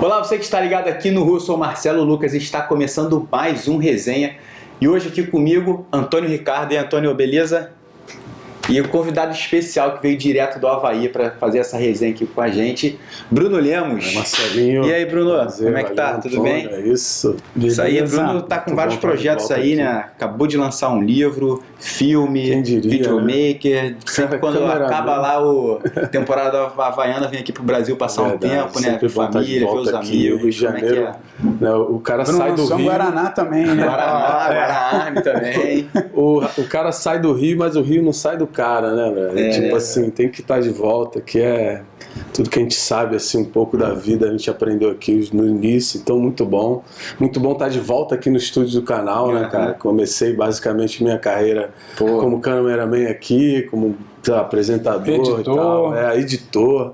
Olá, você que está ligado aqui no Rio, eu sou Marcelo Lucas e está começando mais um resenha. E hoje aqui comigo, Antônio Ricardo. E Antônio, beleza? E o convidado especial que veio direto do Havaí para fazer essa resenha aqui com a gente, Bruno Lemos. Marcelinho. E aí, Bruno, prazer, como é que tá? valeu, Tudo bem? É isso. Isso aí, Bruno tá com vários projetos aí, né? Acabou de lançar um livro, filme, videomaker. Sempre quando acaba lá a temporada havaiana, vem aqui pro Brasil passar um tempo, né? Ver família, ver os amigos. Como é que é? O cara sai do Rio. Guaraná também, né? Guaraná também. O cara sai do Rio, mas o Rio não sai do cara, né, velho? Tipo assim, tem que estar de volta, que é tudo que a gente sabe, assim, um pouco da vida, a gente aprendeu aqui no início, então muito bom estar de volta aqui no estúdio do canal, né, cara? Comecei basicamente minha carreira como cameraman aqui, como apresentador editor. E tal, editor.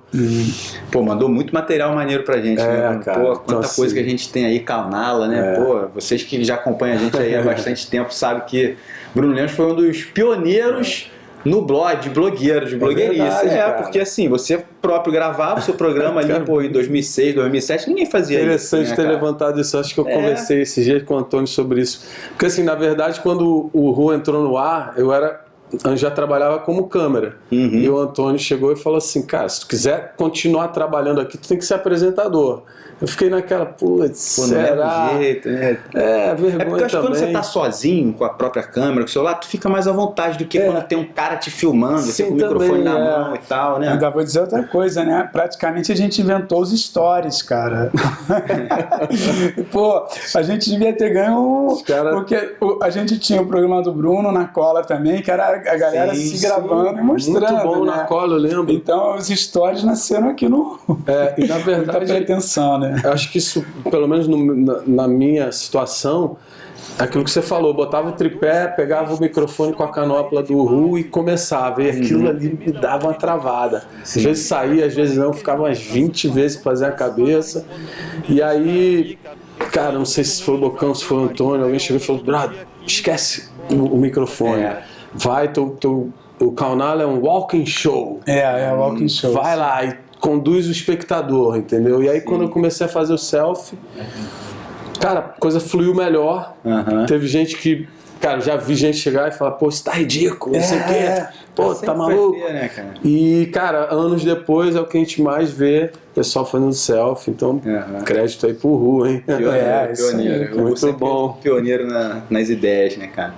Pô, mandou muito material maneiro pra gente, né? Cara, Pô, quanta então, coisa que a gente tem aí, canala, né? Pô, vocês que já acompanham a gente aí há bastante tempo sabem que Bruno Lemos foi um dos pioneiros no blog, de blogueiro, de blogueirice. Verdade, porque assim, você próprio gravava o seu programa ali, pô, em 2006, 2007, ninguém fazia isso. Interessante ter levantado isso, acho que eu conversei esse dia com o Antônio sobre isso. Porque assim, na verdade, quando o Ru entrou no ar, eu já trabalhava como câmera. E o Antônio chegou e falou assim, cara, se tu quiser continuar trabalhando aqui, tu tem que ser apresentador. Eu fiquei naquela, putz, será? Não é jeito, né? Vergonha porque eu acho que quando também. você tá sozinho com a própria câmera, com o celular, tu fica mais à vontade do que quando tem um cara te filmando, você com o microfone na mão e tal, né? Ainda vou dizer outra coisa, né? Praticamente a gente inventou os stories, cara. Pô, a gente devia ter ganho porque a gente tinha o programa do Bruno na cola também, que era a galera se gravando e mostrando. Muito bom, né? na cola, eu lembro. Então os stories nasceram aqui no... E na verdade... Muita pretensão, né? Eu acho que isso, pelo menos na minha situação, aquilo que você falou, botava o tripé, pegava o microfone com a canopla do Ru e começava, e aquilo ali me dava uma travada. Às vezes saía, às vezes não, ficava umas 20 vezes pra fazer a cabeça. E aí, cara, não sei se foi o Bocão, se foi o Antônio, alguém chegou e falou, brother, esquece o microfone. Vai, o canal é um walking show. É walking show. Vai lá e conduz o espectador, entendeu? E aí quando eu comecei a fazer o selfie, cara, a coisa fluiu melhor. Teve gente que, cara, já vi gente chegar e falar, pô, isso tá ridículo, não sei o quê. Pô, tá maluco? Né, cara? E, cara, anos depois é o que a gente mais vê, pessoal fazendo selfie, então crédito aí pro Ru, hein? Pioneiro. Muito bom. Pioneiro nas ideias, né, cara?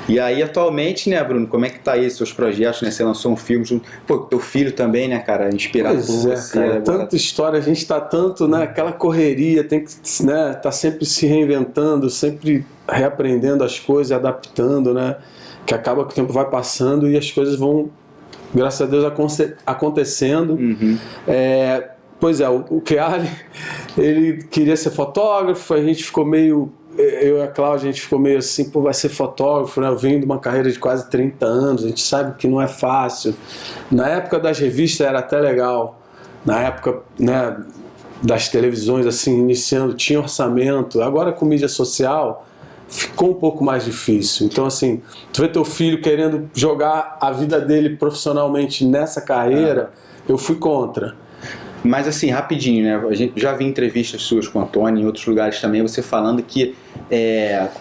E aí, atualmente, né, Bruno, como é que tá aí seus projetos, né? Você lançou um filme junto... Pô, teu filho também, né, cara? Inspirado por você. Cara, tanta história, a gente tá tanto, né, aquela correria, tem que, né, tá sempre se reinventando, sempre reaprendendo as coisas, adaptando, né? Que acaba que o tempo vai passando e as coisas vão, graças a Deus, acontecendo. Pois é, o Chiari, ele queria ser fotógrafo, a gente ficou meio... Eu e a Cláudia, a gente ficou meio assim, pô, vai ser fotógrafo, né? Eu venho de uma carreira de quase 30 anos, a gente sabe que não é fácil. Na época das revistas era até legal, na época, né, das televisões, assim, iniciando, tinha orçamento. Agora com mídia social, ficou um pouco mais difícil. Então, assim, tu vê teu filho querendo jogar a vida dele profissionalmente nessa carreira, eu fui contra. Mas assim, rapidinho, né? A gente já vi entrevistas suas com o Antônio, em outros lugares também, você falando que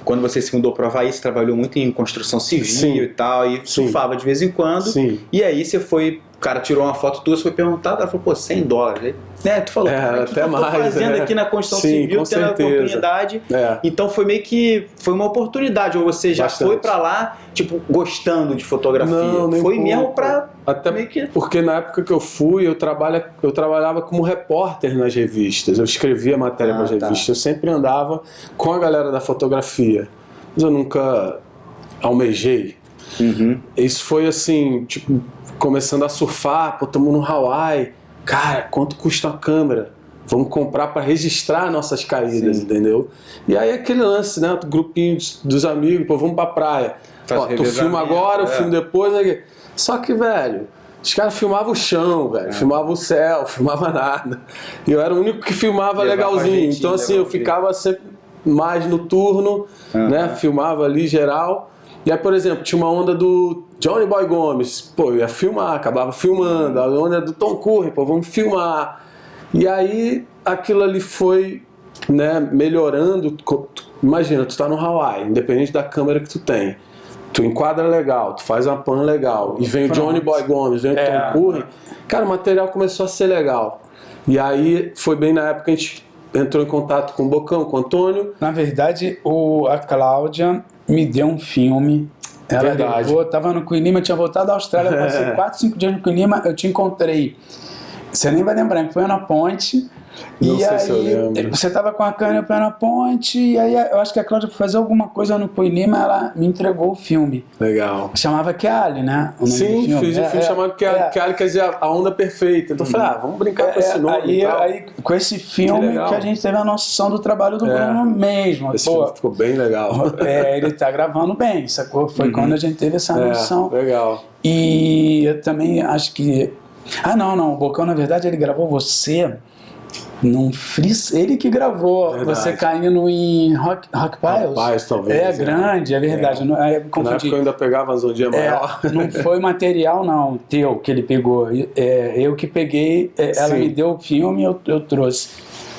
quando você se mudou para o Havaí, você trabalhou muito em construção civil e tal, e surfava de vez em quando. E aí você foi, o cara tirou uma foto tua, você foi perguntado, ela falou, pô, $100. Aí, né? Tu falou, o que eu tô fazendo aqui na construção civil, tendo a oportunidade. Então foi meio que, foi uma oportunidade, ou você já foi para lá, tipo, gostando de fotografia? Não, nem foi pouco. mesmo para... Até porque na época que eu fui, eu trabalhava como repórter nas revistas, eu escrevia matéria para as revistas, eu sempre andava com a galera da fotografia, mas eu nunca almejei. Isso foi assim, tipo, começando a surfar, pô, estamos no Hawaii, cara, quanto custa a câmera? Vamos comprar para registrar nossas caídas, entendeu? E aí aquele lance, né, o grupinho dos amigos, pô, vamos pra praia. Ó, tu filma agora, eu filmo depois, né? Só que, velho, os caras filmavam o chão, velho, filmavam o céu, filmava nada. E eu era o único que filmava legalzinho. Então, assim, eu ficava sempre mais no turno, né? Filmava ali geral. E aí, por exemplo, tinha uma onda do Johnny Boy Gomes. Pô, eu ia filmar, acabava filmando. A onda do Tom Curry, pô, vamos filmar. E aí aquilo ali foi, né, melhorando. Imagina, tu tá no Hawaii, independente da câmera que tu tem. Tu enquadra legal, tu faz uma pan legal, e vem o Johnny Boy Gomes, vem o Tom Curry. Cara, o material começou a ser legal. E aí foi bem na época que a gente entrou em contato com o Bocão, com o Antônio. Na verdade, a Cláudia me deu um filme. Ela levou, tava no Quilima, tinha voltado da Austrália, passei 4, 5 dias no Quilima, eu te encontrei. Você nem vai lembrar, foi na ponte. Não sei se eu lembro. Você tava com a câmera pé na ponte, e aí eu acho que a Cláudia foi fazer alguma coisa no Quilima, ela me entregou o filme. Legal. Chamava Kelly, né? Sim, fiz um filme chamado Kelly, quer dizer, A Onda Perfeita. Então eu falei, vamos brincar com esse nome. Aí, com esse filme que a gente teve a noção do trabalho do Bruno mesmo. Esse filme ficou bem legal. Ele tá gravando bem, sacou? Foi quando a gente teve essa noção. Legal. E eu também acho que... não, o Bocão, na verdade, ele gravou você... num ele que gravou, verdade. Você caindo em Rock Piles. Talvez. Grande, é verdade. Na época eu ainda pegava as ondinhas maior. Não foi material, não, teu, que ele pegou. Eu que peguei, ela me deu o filme e eu trouxe.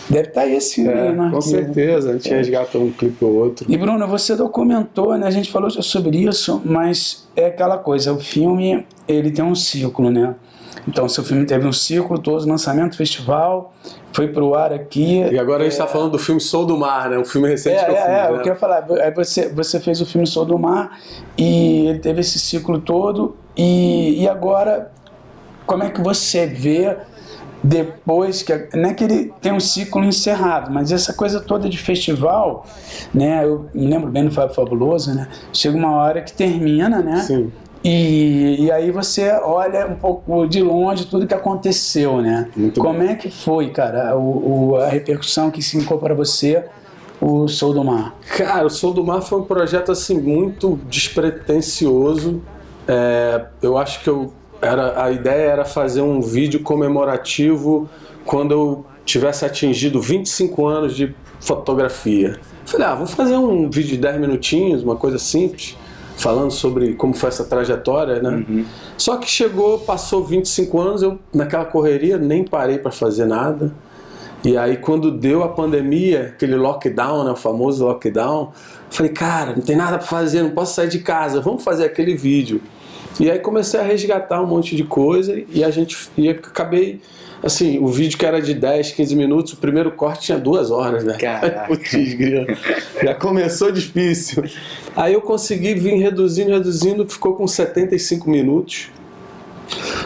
Deve estar esse filme aí, né? Com certeza, a gente resgata um clipe ou outro. E Bruno, você documentou, né? A gente falou sobre isso, mas é aquela coisa, o filme, ele tem um ciclo, né? Então, seu filme teve um ciclo, todos os lançamentos, festival, foi pro ar aqui. E agora a gente está falando do filme Sou do Mar, né? Um filme recente que eu fiz. Eu queria falar, você fez o filme Sou do Mar e ele teve esse ciclo todo. E agora, como é que você vê depois que... Não é que ele tem um ciclo encerrado, mas essa coisa toda de festival, né? Eu me lembro bem do Fábio Fabuloso, né? Chega uma hora que termina, né? Sim. E aí você olha um pouco de longe tudo que aconteceu, né? Como é que foi, cara, a repercussão que se ficou para você o Sou do Mar? Cara, o Sou do Mar foi um projeto assim muito despretensioso. Eu acho que a ideia era fazer um vídeo comemorativo quando eu tivesse atingido 25 anos de fotografia. Falei, vou fazer um vídeo de 10 minutinhos, uma coisa simples, falando sobre como foi essa trajetória, né? Só que passou 25 anos, eu naquela correria nem parei para fazer nada. E aí quando deu a pandemia, aquele lockdown, né, o famoso lockdown, falei, cara, não tem nada para fazer, não posso sair de casa, vamos fazer aquele vídeo. E aí comecei a resgatar um monte de coisa e acabei, assim, o vídeo que era de 10, 15 minutos, o primeiro corte tinha 2 horas, né? Caraca. Putz, já começou difícil. Aí eu consegui vir reduzindo, ficou com 75 minutos.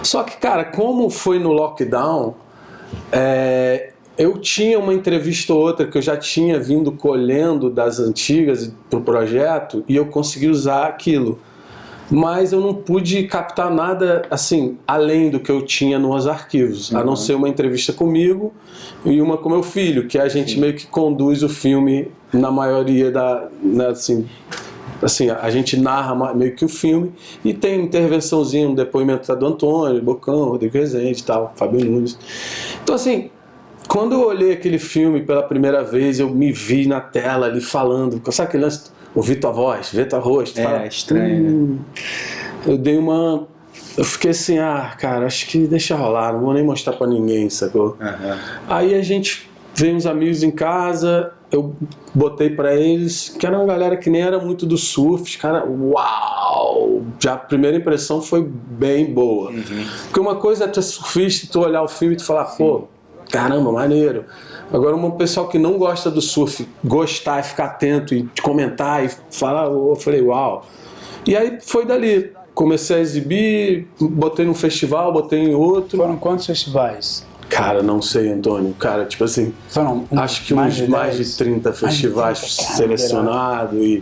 Só que, cara, como foi no lockdown, eu tinha uma entrevista ou outra que eu já tinha vindo colhendo das antigas pro projeto e eu consegui usar aquilo. Mas eu não pude captar nada assim, além do que eu tinha nos arquivos, a não ser uma entrevista comigo e uma com meu filho, que a gente meio que conduz o filme na maioria né, assim, a gente narra meio que o filme e tem intervençãozinha, um depoimento do Antônio, Bocão, Rodrigo Rezende e tal, Fábio Nunes. Então assim, quando eu olhei aquele filme pela primeira vez, eu me vi na tela ali falando, sabe aquele lance? Ouvir tua voz, ver teu rosto. É estranho, né? Eu fiquei assim, cara, acho que deixa rolar, não vou nem mostrar pra ninguém, sacou? Aí a gente veio uns amigos em casa, eu botei pra eles, que era uma galera que nem era muito do surf, os caras, uau! Já a primeira impressão foi bem boa. Porque uma coisa é tu surfista, tu olhar o filme e tu falar, pô, caramba, maneiro. Agora, um pessoal que não gosta do surf, gostar e ficar atento e comentar e falar, eu falei, uau. E aí foi dali. Comecei a exibir, botei num festival, botei em outro. Foram quantos festivais? Cara, não sei, Antônio. Cara, tipo assim, acho que mais de 30 festivais selecionados e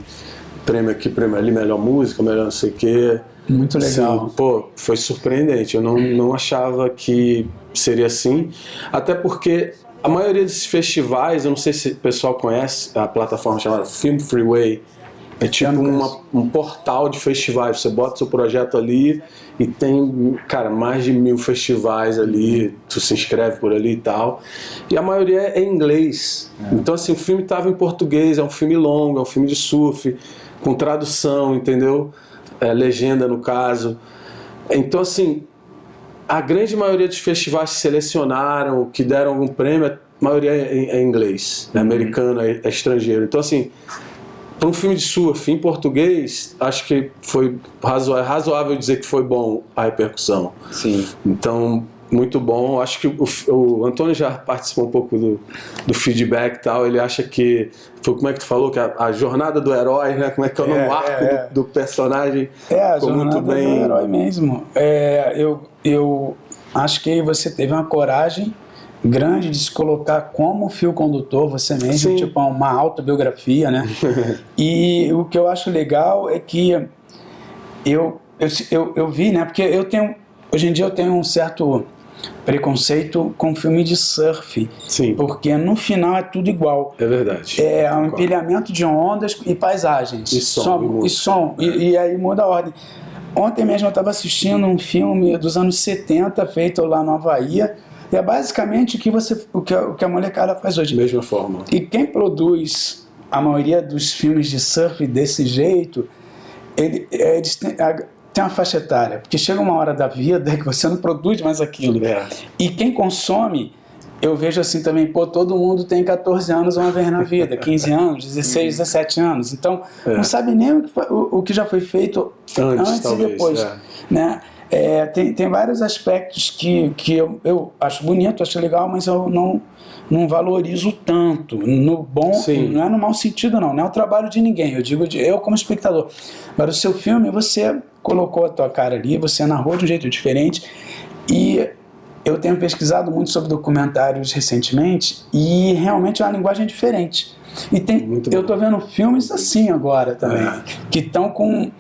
prêmio aqui, prêmio ali, melhor música, melhor não sei o quê. Muito legal. Sim, pô, foi surpreendente. Eu não achava que seria assim. Até porque a maioria desses festivais, eu não sei se o pessoal conhece a plataforma chamada Film Freeway. É tipo um portal de festivais. Você bota seu projeto ali e tem, cara, mais de 1000 festivais ali. Tu se inscreve por ali e tal. E a maioria é em inglês. Então, assim, o filme estava em português. É um filme longo, é um filme de surf, com tradução, entendeu? Legenda, no caso. Então, assim, a grande maioria dos festivais que selecionaram, que deram algum prêmio, a maioria é em inglês, é americano, é estrangeiro. Então, assim, para um filme de surf em português, acho que foi razoável dizer que foi bom a repercussão. Sim. Então, muito bom. Acho que o Antônio já participou um pouco do feedback e tal. Ele acha que foi, como é que tu falou, que a jornada do herói, né? Como é que é o nome? O arco do personagem. A jornada do herói mesmo. Eu acho que você teve uma coragem grande de se colocar como fio condutor, você mesmo, tipo uma autobiografia, né? E o que eu acho legal é que eu vi, né? Porque hoje em dia eu tenho um certo preconceito com filme de surf. Sim. Porque no final é tudo igual. É verdade. É um empilhamento de ondas e paisagens. E som. E aí muda a ordem. Ontem mesmo eu estava assistindo um filme dos anos 70, feito lá no Havaí. E é basicamente o que a molecada faz hoje. Mesma forma. E quem produz a maioria dos filmes de surf desse jeito, eles têm uma faixa etária. Porque chega uma hora da vida que você não produz mais aquilo. E quem consome, eu vejo assim também, todo mundo tem 14 anos uma vez na vida, 15 anos, 16, 17 anos. Então, não sabe nem o que já foi feito antes e depois. Né? Tem vários aspectos que eu acho bonito, acho legal, mas eu não valorizo tanto, no bom, não é no mau sentido não é o trabalho de ninguém, eu digo eu como espectador. Agora o seu filme, você colocou a tua cara ali, você narrou de um jeito diferente, e eu tenho pesquisado muito sobre documentários recentemente, e realmente é uma linguagem diferente. E eu estou vendo filmes assim agora também, que estão com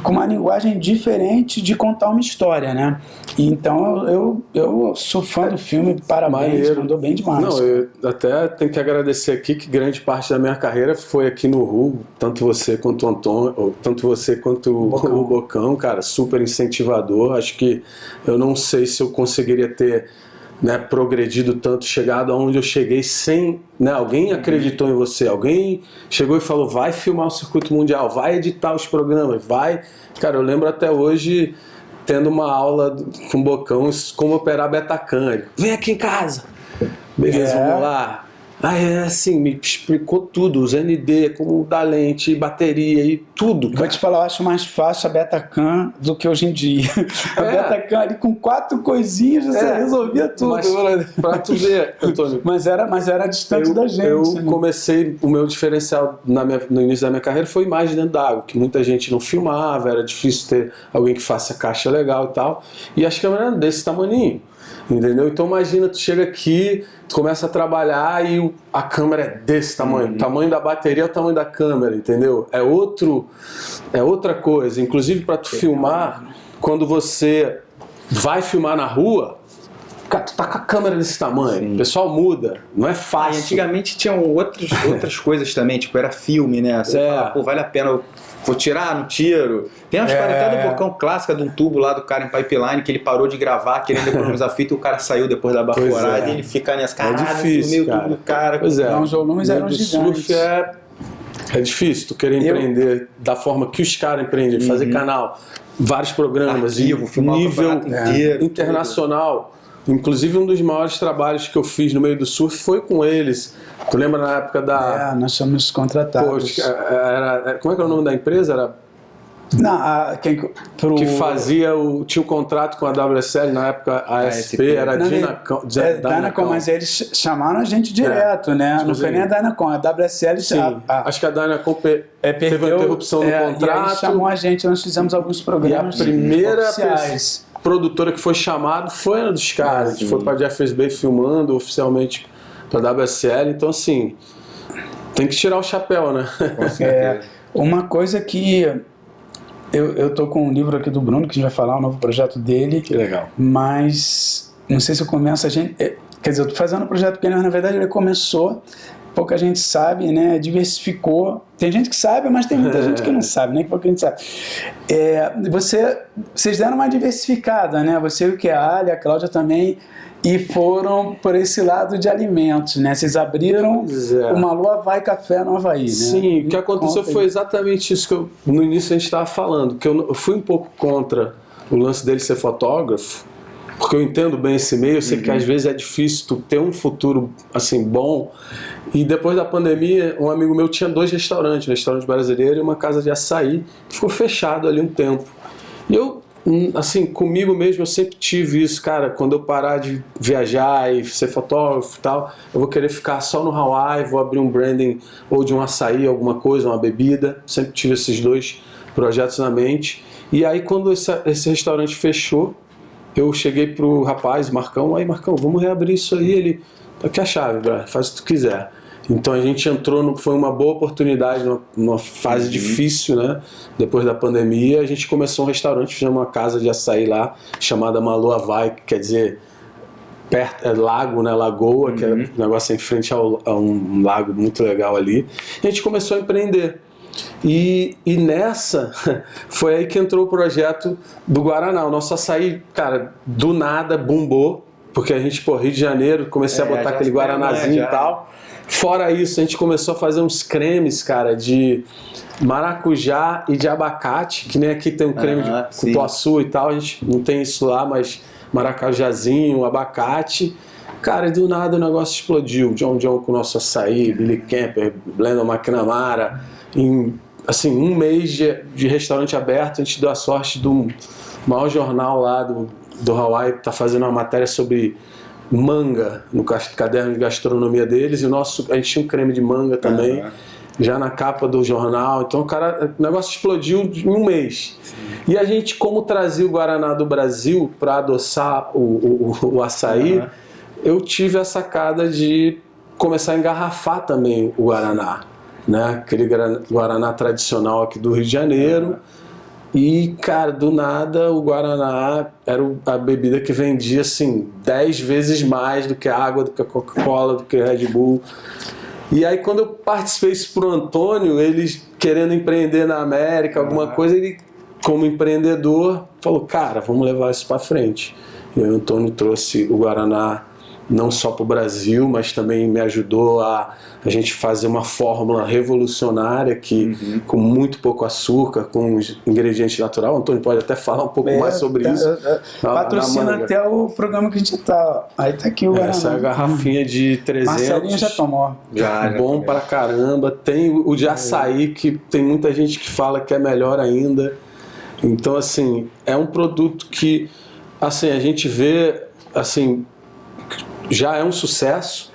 uma linguagem diferente de contar uma história, né? Então eu sou fã do filme, parabéns, mandou bem demais. Não, eu até tenho que agradecer aqui que grande parte da minha carreira foi aqui no RU, tanto você quanto o Antônio, tanto você quanto o Bocão, cara, super incentivador. Acho que eu não sei se eu conseguiria ter, né, progredido tanto, chegado aonde eu cheguei sem, né, alguém acreditou em você, alguém chegou e falou, vai filmar o circuito mundial, vai editar os programas, vai. Cara, eu lembro até hoje tendo uma aula com o Bocão como operar Betacam. Vem aqui em casa, beleza, vamos lá. Assim, me explicou tudo, os ND, como dar lente, bateria e tudo. Vou te falar, eu acho mais fácil a Betacam do que hoje em dia. A Betacam ali com 4 coisinhas você resolvia tudo. Mas, pra tu ver, Antônio. mas era distante da gente. Eu comecei, o meu diferencial no início da minha carreira foi imagem dentro d'água, que muita gente não filmava, era difícil ter alguém que faça caixa legal e tal. E as câmeras eram desse tamaninho. Entendeu? Então imagina, tu chega aqui, tu começa a trabalhar e a câmera é desse tamanho, o tamanho da bateria é o tamanho da câmera, entendeu? É outra coisa. Inclusive para tu filmar, quando você vai filmar na rua, cara, tu tá com a câmera desse tamanho, o pessoal muda, não é fácil. Antigamente tinham outras coisas também, tipo, era filme, né? Você fala, pô, vale a pena, vou tirar, não tiro. Tem uma história até do Bocão clássica de um tubo lá do cara em pipeline que ele parou de gravar, querendo economizar fita e o cara saiu depois da baforada e ele fica nessa cara, difícil, cara. Tubo do cara. Pois é, os volumes eram gigantes. Surf é difícil tu querer empreender da forma que os caras empreendem, fazer canal, vários programas, arquivo, nível internacional. Como um dos maiores trabalhos que eu fiz no meio do surf foi com eles. Tu lembra na época da... nós somos contratados. Como é que era o nome da empresa? Que fazia tinha um contrato com a WSL, na época a ASP, era Dynacom, mas eles chamaram a gente direto, né? Não foi nem a Dynacom, a WSL. Sim, acho que a Dynacom teve uma interrupção no contrato. E aí chamou a gente, nós fizemos alguns programas. E a primeira oficiais. Produtora que foi chamada foi uma dos caras. A gente foi para Jeffreys Bay filmando oficialmente para a WSL. Então, assim, tem que tirar o chapéu, né? Uma coisa que eu tô com um livro aqui do Bruno, que a gente vai falar, um novo projeto dele. Que legal. Mas não sei se eu começo quer dizer, eu tô fazendo um projeto pequeno, mas na verdade ele começou, pouca gente sabe, né? Diversificou. Tem gente que sabe, mas tem muita gente que não sabe, né? Que pouca gente sabe. Vocês deram uma diversificada, né? Você e o que a Ali, a Cláudia também, e foram por esse lado de alimentos, né? Vocês abriram uma Lua Vai Café no Havaí, né? Sim, o que aconteceu foi exatamente isso que no início a gente estava falando, que eu fui um pouco contra o lance dele ser fotógrafo, porque eu entendo bem esse meio, eu sei que às vezes é difícil tu ter um futuro assim bom. E depois da pandemia, um amigo meu tinha 2 restaurantes, um restaurante brasileiro e uma casa de açaí, que ficou fechado ali um tempo. E eu, assim, comigo mesmo, eu sempre tive isso, cara, quando eu parar de viajar e ser fotógrafo e tal, eu vou querer ficar só no Hawaii, vou abrir um branding ou de um açaí, alguma coisa, uma bebida. Sempre tive esses 2 projetos na mente. E aí quando esse restaurante fechou, eu cheguei pro rapaz, Marcão, aí Marcão, vamos reabrir isso aí. Ele, aqui a chave, brother, faz o que tu quiser. Então a gente entrou, foi uma boa oportunidade, numa fase difícil, né? Depois da pandemia, a gente começou um restaurante, fizemos uma casa de açaí lá, chamada Malu Havai, que quer dizer perto, lago, né? Lagoa, que é um negócio em frente a um lago muito legal ali. E a gente começou a empreender. E nessa, foi aí que entrou o projeto do Guaraná. O nosso açaí, cara, do nada bombou, porque a gente, Rio de Janeiro, comecei a botar aquele guaranazinho e tal. Fora isso, a gente começou a fazer uns cremes, cara, de maracujá e de abacate, que nem aqui tem um creme de cupuaçu e tal, a gente não tem isso lá, mas maracujazinho, abacate. Cara, do nada o negócio explodiu. John com o nosso açaí, Billy Camper, Blendon McNamara. Em, assim, um mês de restaurante aberto, a gente deu a sorte do maior jornal lá do Hawaii, tá fazendo uma matéria sobre manga no caderno de gastronomia deles, e a gente tinha um creme de manga também, já na capa do jornal. Então o negócio explodiu em um mês. E a gente, como trazia o Guaraná do Brasil para adoçar o açaí, eu tive a sacada de começar a engarrafar também o Guaraná, né? Aquele Guaraná tradicional aqui do Rio de Janeiro. E, cara, do nada o Guaraná era a bebida que vendia, assim, 10 vezes mais do que a água, do que a Coca-Cola, do que a Red Bull. E aí, quando eu participei isso pro Antônio, ele querendo empreender na América, alguma coisa, ele, como empreendedor, falou, cara, vamos levar isso para frente. E aí o Antônio trouxe o Guaraná não só para o Brasil, mas também me ajudou a gente fazer uma fórmula revolucionária que, com muito pouco açúcar, com ingredientes naturais. O Antônio pode até falar um pouco mais sobre isso. Patrocina até o programa que a gente tá. Aí tá aqui o Guaraná. Essa garrafinha de 300. Marcelinho já tomou. Já bom pra caramba. Tem o de açaí, que tem muita gente que fala que é melhor ainda. Então, assim, é um produto que, assim, a gente vê, assim, já é um sucesso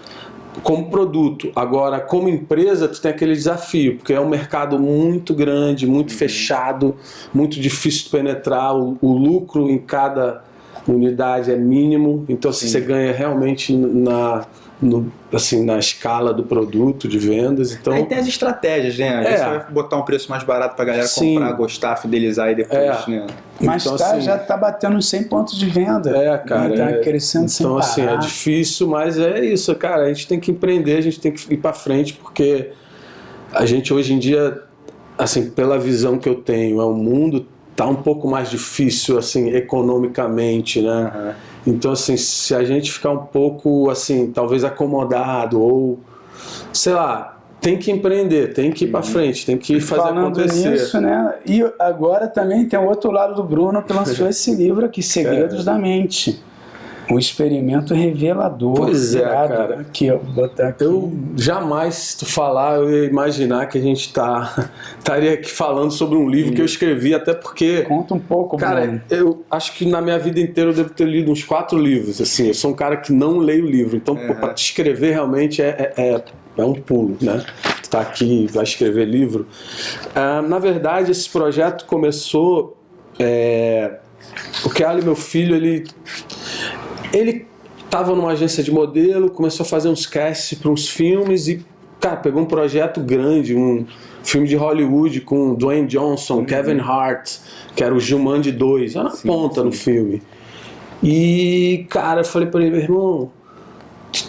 como produto. Agora, como empresa, tu tem aquele desafio, porque é um mercado muito grande, muito fechado, muito difícil de penetrar, o lucro em cada unidade é mínimo, então assim, você ganha realmente na escala do produto, de vendas. Então, aí tem as estratégias, né? Aí você vai botar um preço mais barato pra galera comprar, gostar, fidelizar e depois, né? Mas então, assim, já tá batendo 100 pontos de venda. Cara. Tá crescendo então, sem parar. Assim, é difícil, mas é isso, cara. A gente tem que empreender, a gente tem que ir pra frente, porque a gente hoje em dia, assim, pela visão que eu tenho, o mundo tá um pouco mais difícil, assim, economicamente, né? Então, assim, se a gente ficar um pouco, assim, talvez acomodado ou, sei lá, tem que empreender, tem que ir para frente, tem que fazer acontecer. Falando nisso, né? E agora também tem o outro lado do Bruno, que lançou esse livro aqui, Segredos da Mente. Um experimento revelador. Pois é, cara. Aqui, ó, vou botar aqui. Eu jamais, se tu falar, eu ia imaginar que a gente estaria aqui falando sobre um livro que eu escrevi, até porque... Conta um pouco, cara, Bruno. Eu acho que na minha vida inteira eu devo ter lido uns 4 livros, assim. Eu sou um cara que não leio livro, então para te escrever realmente é um pulo, né? Tu tá aqui e vai escrever livro. Na verdade, esse projeto começou... O Kelly, meu filho, ele estava numa agência de modelo, começou a fazer uns casts para uns filmes e, cara, pegou um projeto grande, um filme de Hollywood com Dwayne Johnson, Kevin Hart, que era o Jumanji 2, era na ponta no filme. E, cara, eu falei para ele, meu irmão,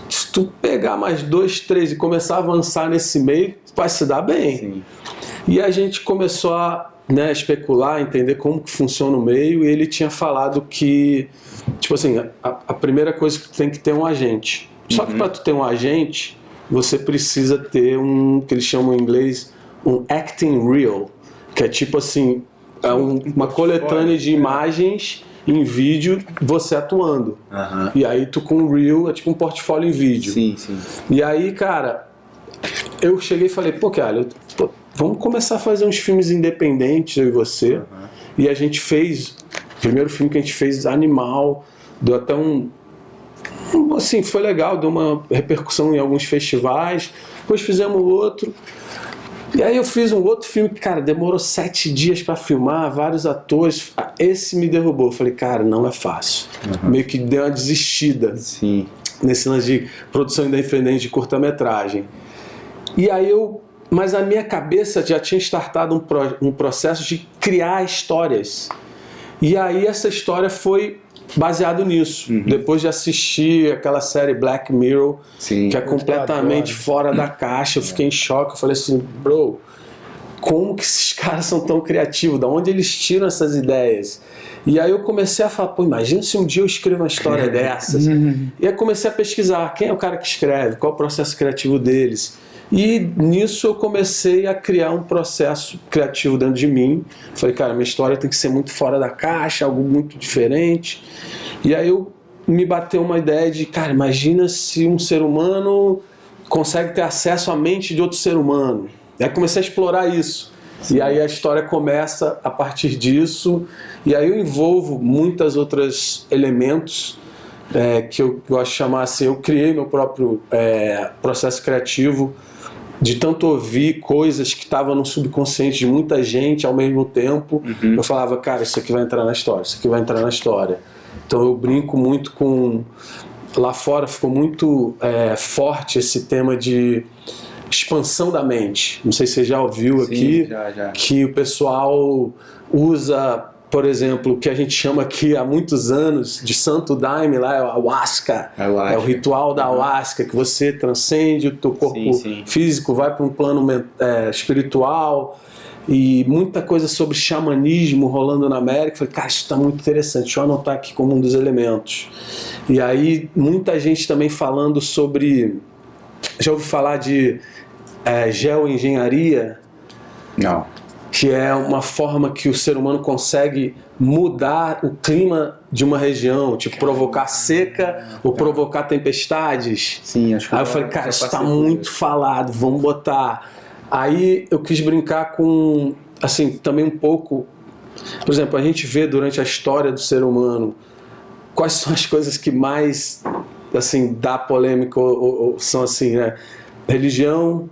se tu pegar mais 2, 3 e começar a avançar nesse meio, vai se dar bem. Sim. E a gente começou a especular, entender como que funciona o meio, e ele tinha falado que, tipo assim, a primeira coisa que tu tem que ter um agente. Só que para tu ter um agente, você precisa ter que eles chamam em inglês um acting reel, que é tipo assim, uma coletânea de imagens em vídeo você atuando. E aí tu com o Reel é tipo um portfólio em vídeo. Sim, sim. E aí, cara, eu cheguei e falei, pô, cara, vamos começar a fazer uns filmes independentes, eu e você. E a gente fez, o primeiro filme que a gente fez, Animal, deu até assim, foi legal, deu uma repercussão em alguns festivais. Depois fizemos outro. E aí eu fiz um outro filme que, cara, demorou 7 dias pra filmar, vários atores. Esse me derrubou. Eu falei, cara, não é fácil. Meio que deu uma desistida. Sim. Nesse lance de produção independente de curta-metragem. E aí mas a minha cabeça já tinha startado um processo de criar histórias. E aí essa história foi baseado nisso. Depois de assistir aquela série Black Mirror, que é completamente fora da caixa, eu fiquei em choque. Eu falei assim, bro, como que esses caras são tão criativos? Da onde eles tiram essas ideias? E aí eu comecei a falar, pô, imagina se um dia eu escrevo uma história dessas. E aí comecei a pesquisar quem é o cara que escreve, qual é o processo criativo deles. E nisso eu comecei a criar um processo criativo dentro de mim. Falei, cara, minha história tem que ser muito fora da caixa, algo muito diferente. E aí me bateu uma ideia de, cara, imagina se um ser humano consegue ter acesso à mente de outro ser humano. Aí comecei a explorar isso. Sim. E aí a história começa a partir disso. E aí eu envolvo muitos outros elementos que eu gosto de chamar assim, eu criei meu próprio processo criativo, de tanto ouvir coisas que estavam no subconsciente de muita gente ao mesmo tempo. Eu falava, cara, isso aqui vai entrar na história, isso aqui vai entrar na história. Então eu brinco muito com... Lá fora ficou muito forte esse tema de expansão da mente. Não sei se você já ouviu. Sim, aqui, já. Que o pessoal usa, por exemplo, o que a gente chama aqui há muitos anos de santo daime, lá é o ayahuasca. É o ritual da ayahuasca, que você transcende o teu corpo físico, vai para um plano espiritual, e muita coisa sobre xamanismo rolando na América. Falei, cara, isso está muito interessante, deixa eu anotar aqui como um dos elementos. E aí muita gente também falando sobre... Já ouviu falar de geoengenharia? Não. Que é uma forma que o ser humano consegue mudar o clima de uma região, tipo provocar seca ou provocar tempestades. Sim, acho que aí eu falei, cara, isso está muito falado, vamos botar. Aí eu quis brincar com, assim, também um pouco, por exemplo, a gente vê durante a história do ser humano quais são as coisas que mais, assim, dá polêmica ou são assim, né? Religião,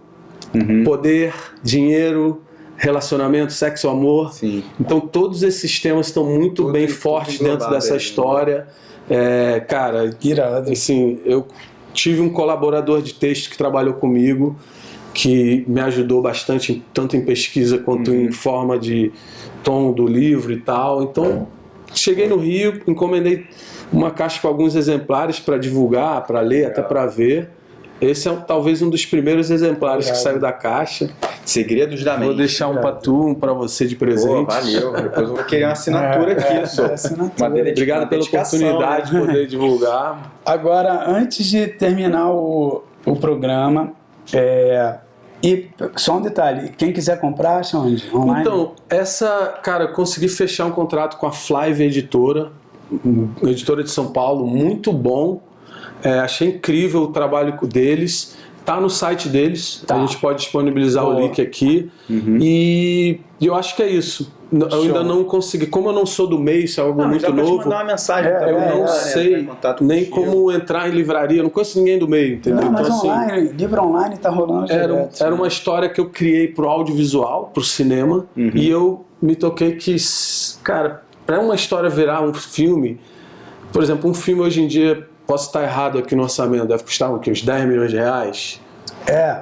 poder, dinheiro, relacionamento, sexo, amor. Sim. Então todos esses temas estão muito bem fortes dentro dessa história. Cara, assim, eu tive um colaborador de texto que trabalhou comigo, que me ajudou bastante, tanto em pesquisa quanto em forma de tom do livro e tal. Então cheguei no Rio, encomendei uma caixa com alguns exemplares para divulgar, para ler, até para ver. Esse é talvez um dos primeiros exemplares que saiu da caixa. Segredos da Mente. Vou deixar um para tu, um para você de presente. Pô, valeu. Depois eu vou querer uma assinatura aqui. Obrigado pela oportunidade de poder divulgar. Agora, antes de terminar o programa, e só um detalhe, quem quiser comprar, acha onde? Online? Então, cara, eu consegui fechar um contrato com a Flive Editora, editora de São Paulo, muito bom. Achei incrível o trabalho deles. Tá no site deles, a gente pode disponibilizar o link aqui. E eu acho que é isso. Eu ainda não consegui, como eu não sou do meio, isso é algo muito novo. Mandar uma mensagem eu não sei nem como entrar em livraria, eu não conheço ninguém do meio, entendeu? Não, mas então, online, livro online tá rolando direto. Era uma história que eu criei pro audiovisual, pro cinema, e eu me toquei que, cara, para uma história virar um filme, por exemplo, um filme hoje em dia, posso estar errado aqui no orçamento, deve custar uns 10 milhões de reais,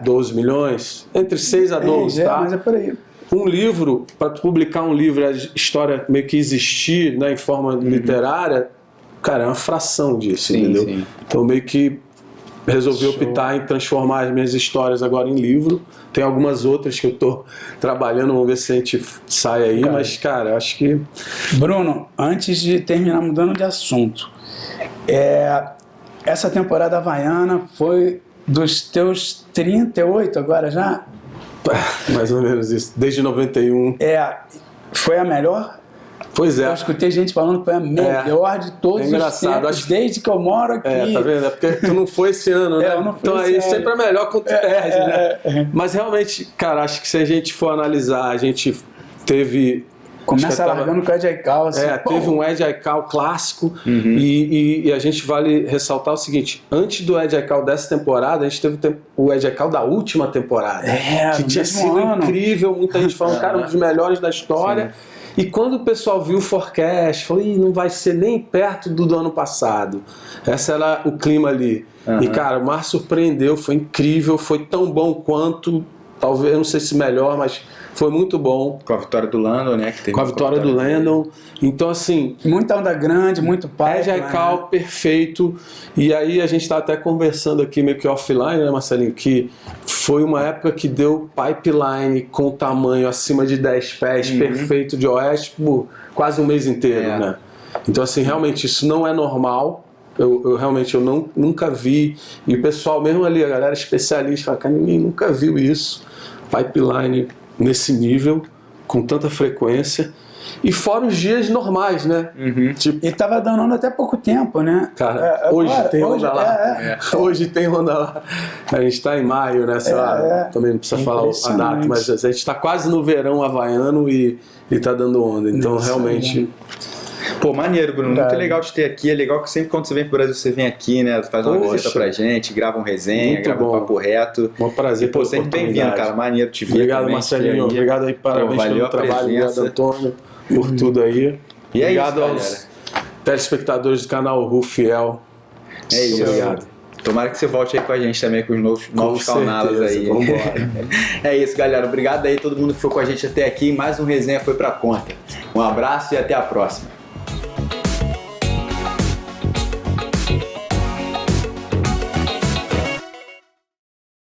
12 milhões, entre 6 a 12, tá? Mas é por aí. Um livro, para publicar um livro, a história meio que existir, né, em forma literária, cara, é uma fração disso, entendeu? Sim. Então meio que resolvi optar em transformar as minhas histórias agora em livro. Tem algumas outras que eu tô trabalhando, vamos ver se a gente sai aí, mas, cara, acho que... Bruno, antes de terminar mudando de assunto, essa temporada havaiana foi dos teus 38 agora já? Mais ou menos isso, desde 91. Foi a melhor? Pois é. Eu escutei gente falando que foi a melhor de todos os tempos, desde que eu moro aqui. Tá vendo? É porque tu não foi esse ano, né? Eu não fui então aí esse sempre ano. é melhor quando tu perde, né? Mas realmente, cara, acho que se a gente for analisar, a gente teve... Começa largando com o Ed Aikau. Assim, teve um Ed Aikau clássico e a gente vale ressaltar o seguinte, antes do Ed Aikau dessa temporada, a gente teve o Ed Aikau da última temporada, que tinha sido incrível, muita gente falando, cara, um dos melhores da história. Sim. E quando o pessoal viu o forecast, falou, não vai ser nem perto do ano passado. Esse era o clima ali. E, cara, o mar surpreendeu, foi incrível, foi tão bom quanto, talvez, eu não sei se melhor, mas foi muito bom. Com a vitória do Landon, né? Com a vitória do Landon. Então, assim... Muita onda grande, muito pai. Ed Aikau, perfeito. E aí a gente está até conversando aqui meio que offline, né, Marcelinho? Que foi uma época que deu pipeline com tamanho acima de 10 pés, perfeito de oeste, por quase um mês inteiro, né? Então, assim, realmente isso não é normal. Eu realmente nunca vi. E o pessoal, mesmo ali, a galera especialista, fala, cara, ninguém nunca viu isso. Pipeline nesse nível, com tanta frequência. E fora os dias normais, né? Tipo, e tava dando onda até pouco tempo, né? Cara, hoje tem onda lá. Hoje tem onda lá. A gente tá em maio, né? Sei lá, também não precisa falar a data, mas a gente tá quase no verão havaiano e tá dando onda. Então, realmente... Pô, maneiro, Bruno. Muito legal te ter aqui. É legal que sempre quando você vem pro Brasil, você vem aqui, né? Faz uma visita pra gente, grava um resenha, grava um papo reto. Um prazer. E, pô, sempre bem-vindo, cara. Maneiro te ver. Obrigado, também, Marcelinho. Obrigado aí, parabéns pelo trabalho. Obrigado, Antônio, por tudo aí. E é obrigado isso, aos telespectadores do canal Rufiel. É isso. Obrigado. Tomara que você volte aí com a gente também, com os novos caunalos aí. Vambora. É isso, galera. Obrigado aí todo mundo que foi com a gente até aqui. Mais um resenha foi pra conta. Um abraço e até a próxima.